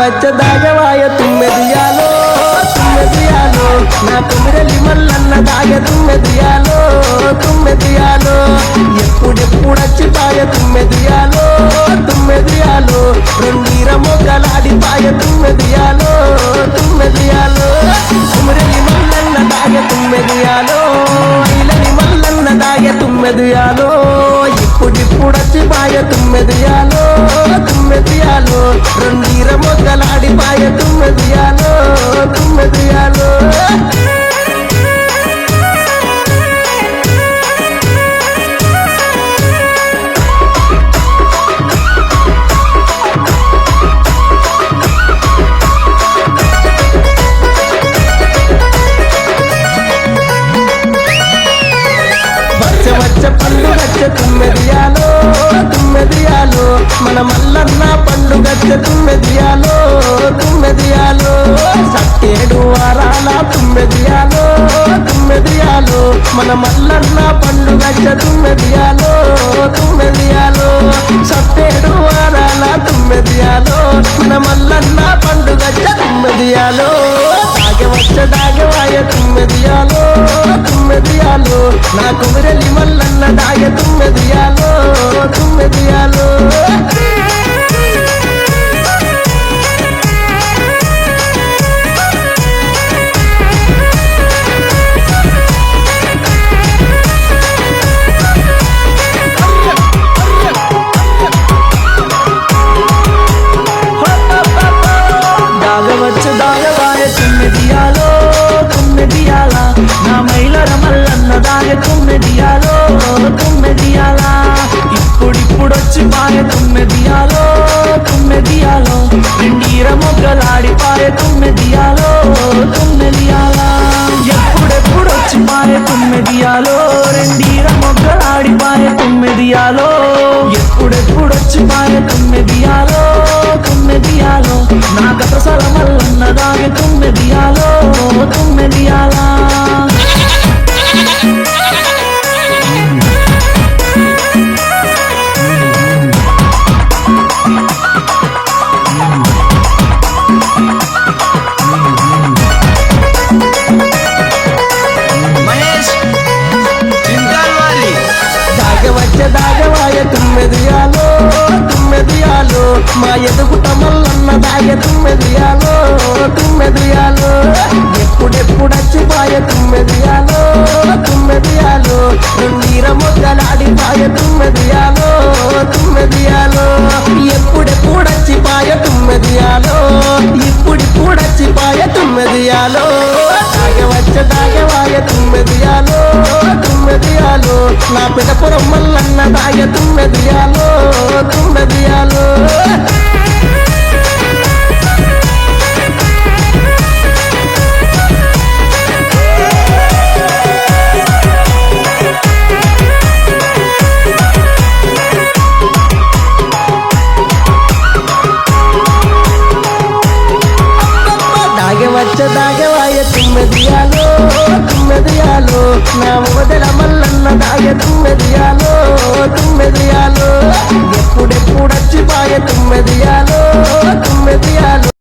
దాగవాయ తుమ్మెదియాలో తుమ్మెదియాలో నా కుమిరలి మల్లన్న దాగ తుమ్మెదియాలో తుమ్మెదియాలో ఎప్పుడెప్పుడచ్చిపాయ తుమ్మెదియాలో తుమ్మెదియాలో రెండీర మొగ్గలాడిపాయ తుమ్మెదియాలో తుమ్మెదియాలో కుమిరలి మల్లన్న దాగ తుమ్మెదియాలో ఇలని మల్లన్న దాగ తుమ్మెదియాలో ఇప్పుడిప్పుడచ్చిపాయ తుమ్మెదియాలో తుమ్మెదియాలో రెండీర మొగ్గలాడిపాయ తుమ్మెదియాలో తుమ్మెదియాలో పండుగచ్చ తుమ్మెదియాలో తుమ్మెదియాలో మన మల్లన్న పండుగచ్చ తుమ్మెదియాలో తుమ్మెదియాలో సట్టేడు వారాల తుమ్మెదియాలో తుమ్మెదియాలో మన మల్లన్న పండుగచ్చ తుమ్మెదియాలో తుమ్మెదియాలో సట్టేడు వారాల తుమ్మెదియాలో మన మల్లన్న పండుగచ్చ తుమ్మెదియాలో దాగవాయ తుమ్మెదియాలో తుమ్మెదియాలో నా కుమిరలి మల్లన్న దాగ తుమ్మెదియాలో తుమ్మెదియాలో దాగవాయ తుమ్మెదియాలో తుమ్మెదియాల నా మైలర మల్లన్న దాగ తుమ్మెదియాలో తుమ్మెదియాల ఇప్పుడిప్పుడొచ్చి పాయ తుమ్మెదియాలో తుమ్మెదియాలో రెండీర మొగ్గలాడిపాయ తుమ్మెదియాలో తుమ్మెదియాల ఎప్పుడెప్పుడొచ్చి పాయ తుమ్మెదియాలో రెండీర మొగ్గలాడిపాయ తుమ్మెదియాలో ఎప్పుడెప్పుడొచ్చి పాయ తుమ్మెదియాలో తుమ్మెదియాలో నా కథసల మల్లన్న దాగ తుమ్మెదియాలో తుమ్మెదియాల దాగవాయ తుమ్మెదియాలో తుమ్మెదియాలో మా ఎదుగుట మల్లన్న దాగ తుమ్మెదియాలో తుమ్మెదియాలో ఎప్పుడెప్పుడచ్చిపాయ తుమ్మెదియాలో తుమ్మెదియాలో రెండీర మొగ్గలాడిపాయ తుమ్మెదియాలో తుమ్మెదియాలో ఎప్పుడెప్పుడచ్చిపాయ తుమ్మెదియాలో ఇప్పుడిప్పుడచ్చిపాయ తుమ్మెదియాలో దాగవాయ తుమ్మెదియాలో తుమ్మెదియాలో నా పిడపురం మల్లన్న దాగ తుమ్మెదియాలో తుమ్మెదియాలో దాగవాయ తుమ్మెదియాలో తుమ్మెదియాలో నా మొదల మల్లన్న దాగ తుమ్మెదియాలో తుమ్మెదియాలో ఎప్పుడెప్పుడచ్చిపాయ తుమ్మెదియాలో తుమ్మెదియాలో